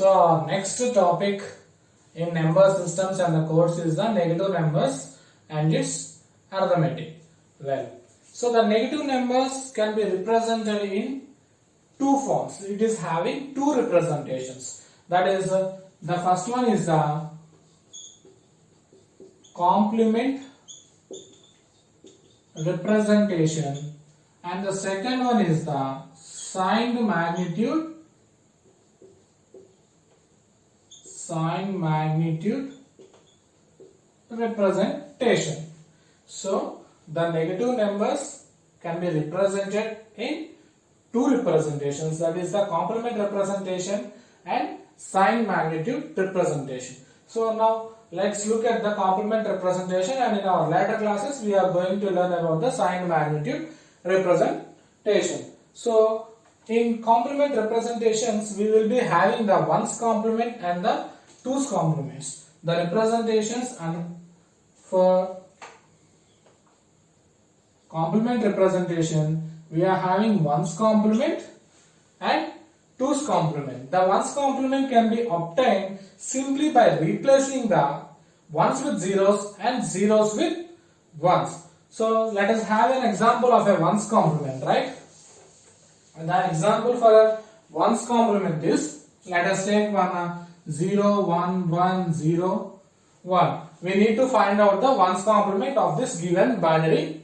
So our next topic in number systems and the course is the negative numbers and its arithmetic. Well, so the negative numbers can be represented in two forms. It is having two representations. That is, the first one is the complement representation and the second one is the signed magnitude representation. So the negative numbers can be represented in two representations, that is the complement representation and sign magnitude representation. So now let's look at the complement representation, and in our later classes we are going to learn about the sign magnitude representation. So in complement representations we will be having the ones complement and the twos complements. The representations, and for complement representation we are having ones complement and twos complement. The ones complement can be obtained simply by replacing the ones with zeros and zeros with ones. So let us have an example of a ones complement, right? And the example for a ones complement is, let us take one 0, 1, 1, 0, 1. We need to find out the ones complement of this given binary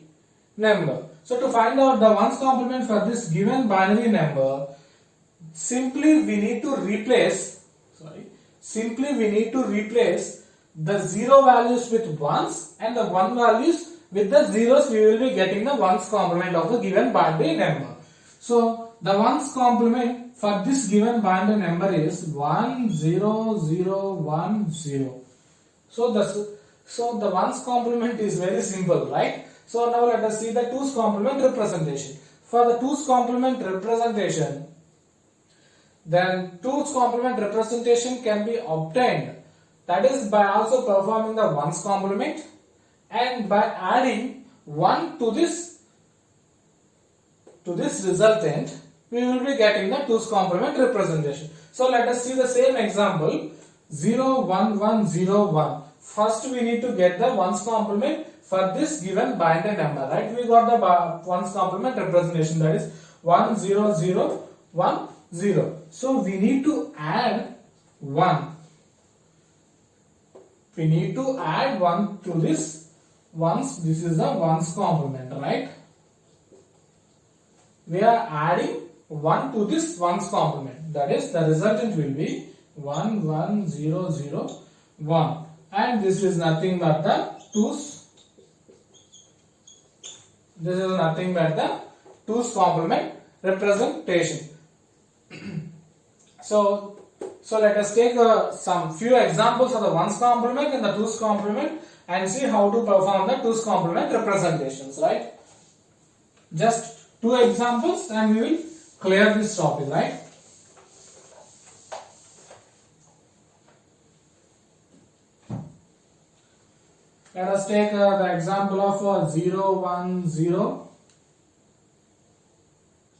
number. So to find out the ones complement for this given binary number, simply we need to replace the 0 values with ones and the 1 values with the zeros. We will be getting the ones complement of the given binary number. So the ones complement for this given binary number is 1 0 0 1 0. So the ones complement is very simple, right? So now let us see the twos complement representation. For the twos complement representation, then twos complement representation can be obtained, that is by also performing the ones complement and by adding 1 to this resultant, we will be getting the twos complement representation. So let us see the same example, 0 1 1 0 1. First we need to get the ones complement for this given binary number, right? We got the ones complement representation, that is 1 0 0 1 0. So we need to add 1. We need to add 1 to this ones. This is the ones complement, right? We are adding 1 to this ones complement, that is the resultant will be 1 1 0 0 1, and this is nothing but the twos. This is nothing but the twos complement representation. So let us take some few examples of the ones complement and the twos complement and see how to perform the twos complement representations, right? Just two examples and we will clear this topic, right? Let us take the example of 0 1 0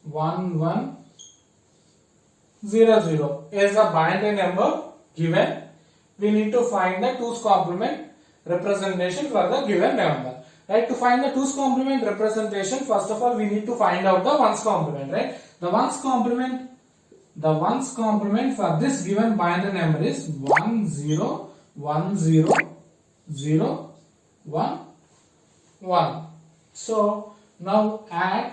1 1 0 0 is a binary number given. We need to find the twos complement representation for the given number, right? To find the twos complement representation, first of all we need to find out the ones complement, right? The ones complement for this given binary number is 1 0 1 0 0 1 1. So now add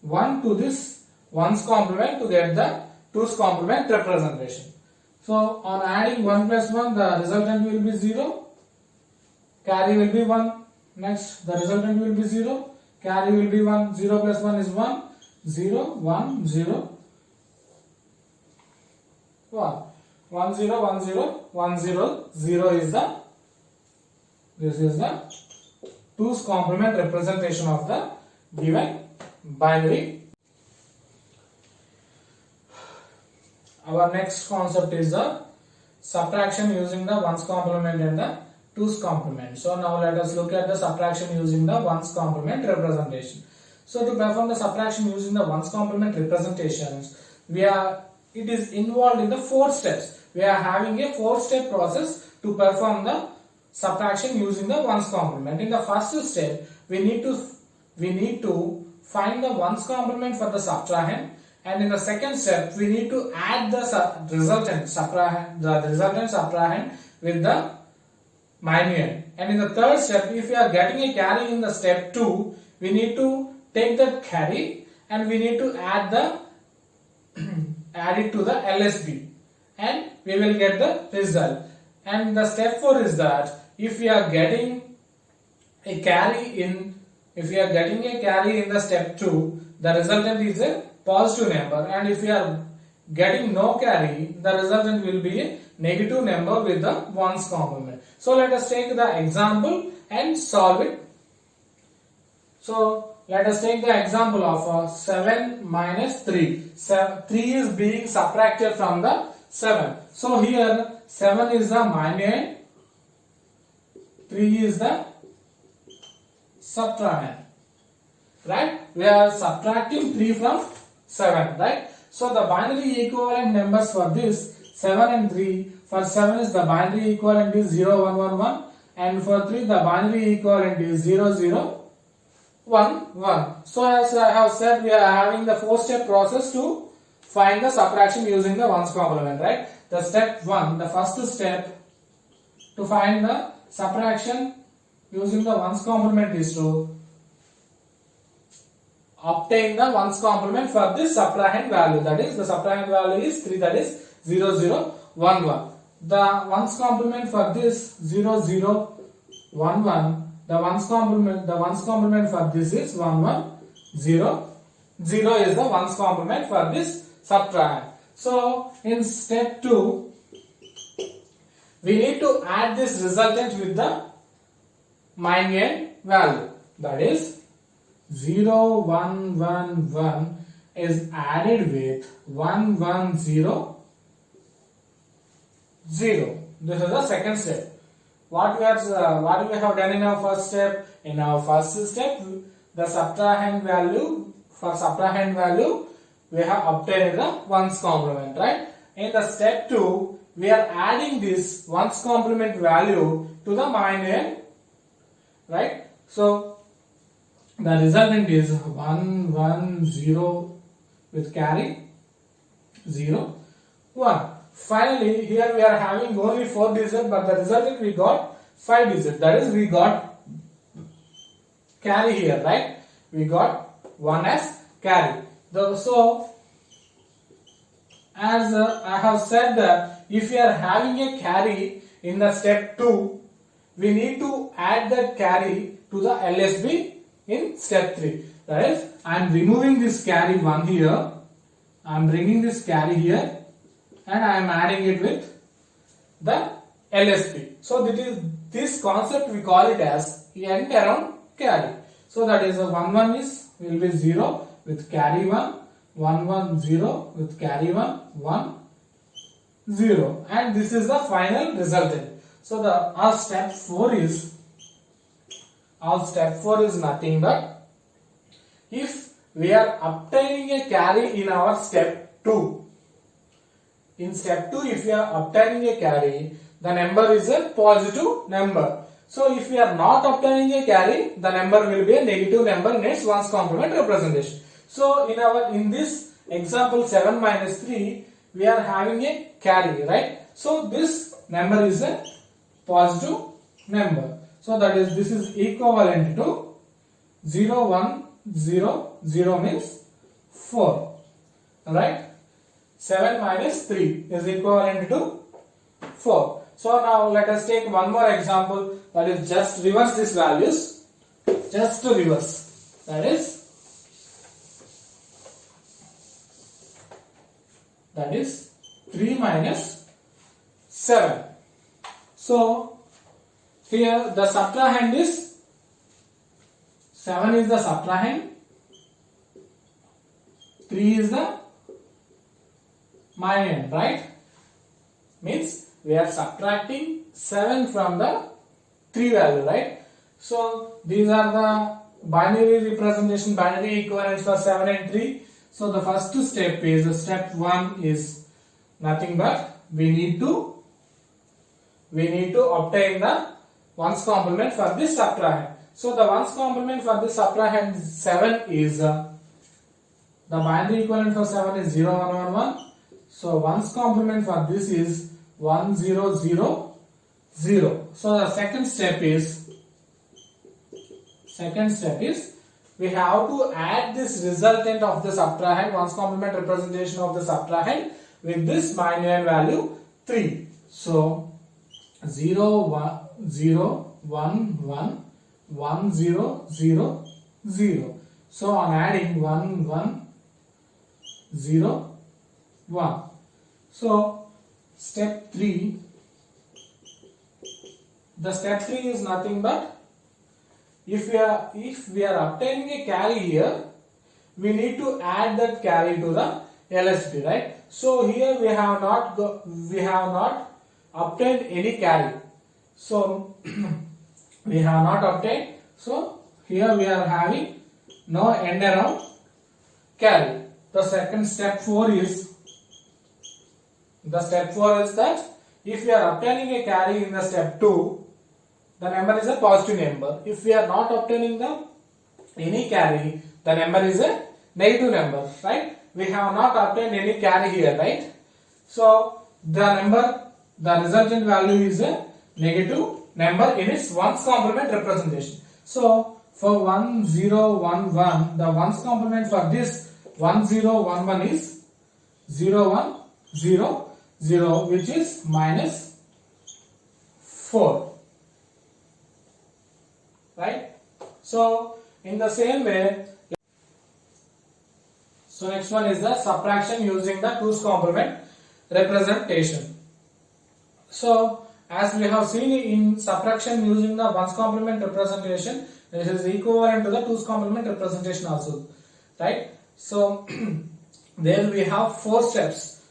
1 to this ones complement to get the twos complement representation. So on adding 1 plus 1, the resultant will be 0, carry will be 1. Next the resultant will be 0, carry will be 1. 0 plus 1 is 1, 0 1 0 1. 1 0 1 0 1 0 0 is the twos complement representation of the given binary. Our next concept is the subtraction using the ones complement and the twos complement. So now let us look at the subtraction using the ones complement representation. So to perform the subtraction using the ones complement representations, we are it is involved in the 4 steps. We are having a 4-step process to perform the subtraction using the ones complement. In the first step, we need to find the ones complement for the subtrahend, and in the second step, we need to add the resultant subtrahend with the minuend. And in the third step, if we are getting a carry in the step 2, we need to take that carry and we need to add it to the LSB, and we will get the result. And the step 4 is that if we are getting a carry in the step 2, the resultant is a positive number, and if we are getting no carry, the resultant will be a negative number with the ones complement. So let us take the example and solve it. So let us take the example of 7 minus 3. 3 is being subtracted from the 7. So here 7 is the minuend, 3 is the subtrahend. Right? We are subtracting 3 from 7. Right? So the binary equivalent numbers for this 7 and 3. For 7 is the binary equivalent is 0, 1, 1, 1, and for 3 the binary equivalent is 0, 0, 1, 1. So as I have said, we are having the 4-step process to find the subtraction using the ones complement, right? The step 1, the first step to find the subtraction using the ones complement is to obtain the ones complement for this subtrahend value. That is, the subtrahend value is 3, that is 0, 0, 1, 1. The ones complement for this 0, 0, 1, 1. The ones complement for this is 1, 1, 0. 0 is the ones complement for this subtrahend. So in step 2, we need to add this resultant with the minuend value. That is 0, 1, 1, 1 is added with 1, 1, 0, 0. This is the second step. What we have done in our first step? In our first step, the subtrahend value, we have obtained the ones complement, right? In the step 2, we are adding this ones complement value to the minuend, right? So the resultant is 1, 1, 0 with carry, 0, 1. Finally, here we are having only 4 digits, but the resultant we got 5 digits. That is, we got carry here, right? We got 1 as carry. So, as I have said that if we are having a carry in the step 2, we need to add that carry to the LSB in step 3. That is, I am removing this carry 1 here, I am bringing this carry here, and I am adding it with the LSB. So this concept we call it as end around carry. So that is 1, 1 will be 0 with carry 1, 1, 1, 0 with carry 1, 1, 0, and this is the final resultant. So our step 4 is nothing but if we are obtaining a carry in our step 2. In step 2, if we are obtaining a carry, the number is a positive number. So if we are not obtaining a carry, the number will be a negative number in its ones complement representation. So in this example 7 minus 3, we are having a carry, right? So this number is a positive number. So that is, this is equivalent to 0, 1, 0, 0 means 4, right? 7 minus 3 is equivalent to 4. So now let us take one more example, that is just reverse these values. Just to reverse. That is 3 minus 7. So here the subtrahend is 7 is the subtrahend, 3 is the minuend, right? Means we are subtracting 7 from the 3 value, right? So these are the binary representation, binary equivalents for 7 and 3. So the first step is, step 1 is nothing but we need to obtain the ones complement for this subtrahend. So the ones complement for this subtrahend 7 is the binary equivalent for 7 is 0 1 1 1. So ones complement for this is 1 0 0 0. So the second step is we have to add this resultant of the subtrahend, ones complement representation of the subtrahend, with this binomial value 3. So 0 1 0 1 1 1 0 0 0. So on adding 1 1 0 1. So step 3. The step 3 is nothing but if we are obtaining a carry here, we need to add that carry to the LSB, right? So here we have not obtained any carry. So we have not obtained. So here we are having no end around carry. The second step 4 is that if we are obtaining a carry in the step 2, the number is a positive number. If we are not obtaining any carry, the number is a negative number, right? We have not obtained any carry here, right? So the resultant value is a negative number in its ones complement representation. So for 1 0 1 1, the ones complement for this 1 0 1 1 is 0 1 0 0, which is minus 4. Right? So in the same way, so next one is the subtraction using the 2's complement representation. So as we have seen in subtraction using the 1's complement representation, it is equivalent to the 2's complement representation also, right? So there we have 4 steps,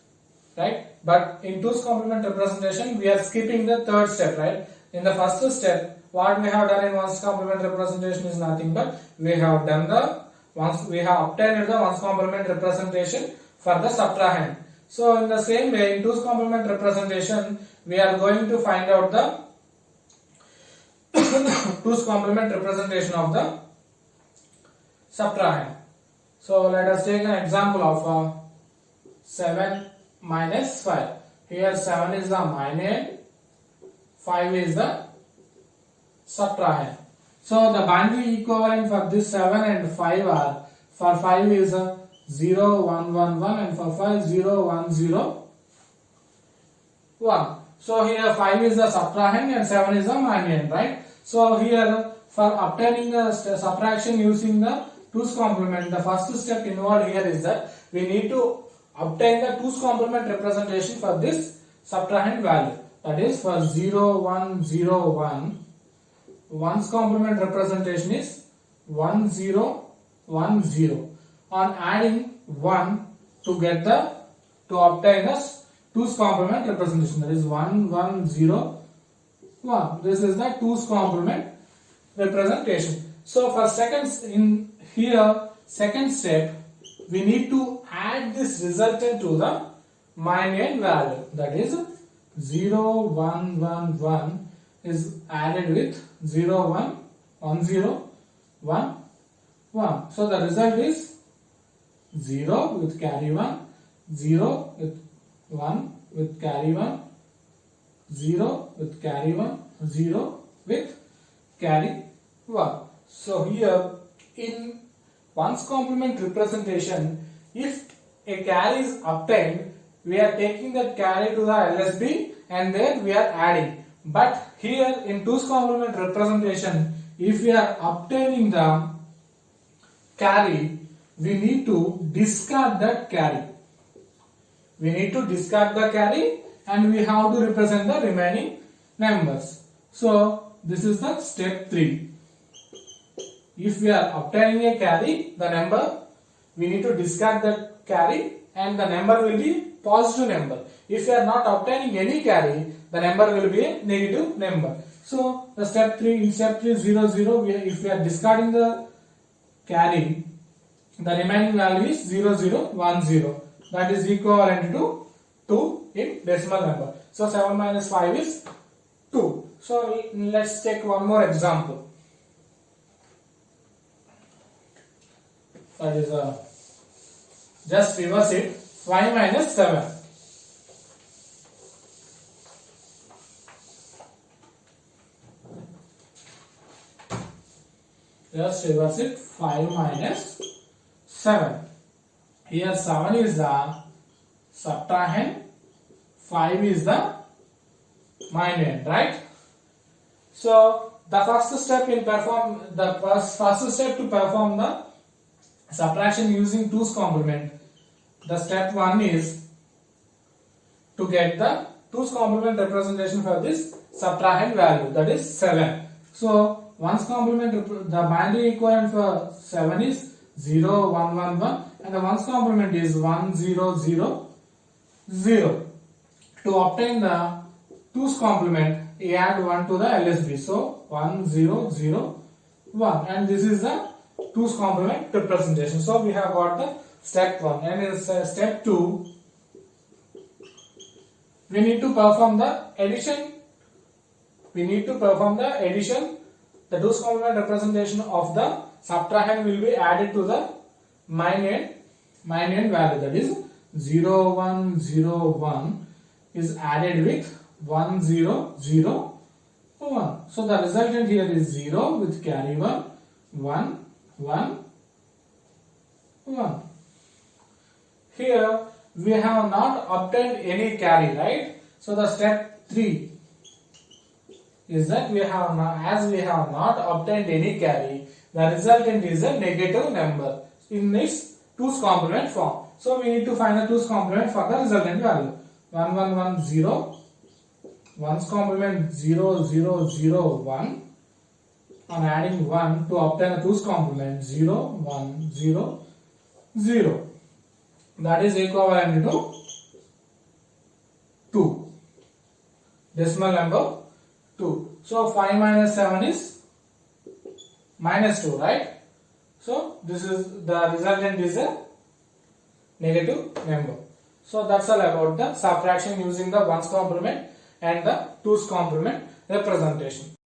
right? But in 2's complement representation, we are skipping the third step, right? In the first step, what we have done in 1's complement representation is nothing but we have obtained the 1's complement representation for the subtrahend. So in the same way, in 2's complement representation, we are going to find out the 2's complement representation of the subtrahend. So let us take an example of 7 minus 5. Here 7 is the minuend, 5 is the subtrahend. So the binary equivalent for this 7 and 5 are, for 5 is 0 1 1 1 and for 5 0 1 0 1. So here 5 is the subtrahend and 7 is the minuend, right? So here for obtaining the subtraction using the 2's complement, the first step involved here is that we need to obtain the 2's complement representation for this subtrahend value. That is for 0 1 0 1, 1's complement representation is 1 0 1 0. On adding 1 to obtain the 2's complement representation, that is 1 1 0 1. This is the 2's complement representation. So for second step, we need to add this resultant to the minuend value, that is 0 1 1 1 is added with 0 1 1 0 1 1. So the result is 0 with carry 1, 0 with 1 with carry 1, 0 with carry 1, 0 with carry 1. So here in 1's complement representation, if a carry is obtained, we are taking that carry to the LSB and then we are adding. But here in 2's complement representation, if we are obtaining the carry, we need to discard that carry. We need to discard the carry and we have to represent the remaining numbers. So this is the step 3. If we are obtaining a carry, the number, we need to discard that carry and the number will be positive number. If we are not obtaining any carry, the number will be a negative number. So the step 3, in step 3 0 0, if we are discarding the carry, the remaining value is 0 0 1 0. That is equivalent to 2 in decimal number. So 7 minus 5 is 2. So let's take one more example. That is just reverse it. 5 minus 7. Just reverse it. 5 minus 7. Here 7 is the subtrahend, 5 is the minuend, right? So the first step to perform the subtraction using 2's complement. The step 1 is to get the 2's complement representation for this subtrahend value, that is 7. So 1's complement, the binary equivalent for 7 is 0, 1, 1, 1, and the 1's complement is 1, 0, 0, 0. To obtain the 2's complement, add 1 to the LSB. So 1, 0, 0, 1, and this is the 2's complement representation. So we have got the step 1, and in step 2, we need to perform the addition. The 2's complement representation of the subtrahend will be added to the minuend value, that is 0, 1, 0, 1 is added with 1, 0, 0, 1. So the resultant here is 0 with carry 1, 1, 1, 1. Here we have not obtained any carry, right? So the step 3 is that we have not obtained any carry, the resultant is a negative number in its 2's complement form. So we need to find the 2's complement for the resultant value. 1, 1, 1, 0. 1's complement 0, 0, 0, 1. On adding 1 to obtain the 2's complement 0, 1, 0, 0. That is equivalent to 2. Decimal number 2. So 5 minus 7 is minus 2, right? So this is the resultant is a negative number. So that's all about the subtraction using the 1's complement and the 2's complement representation.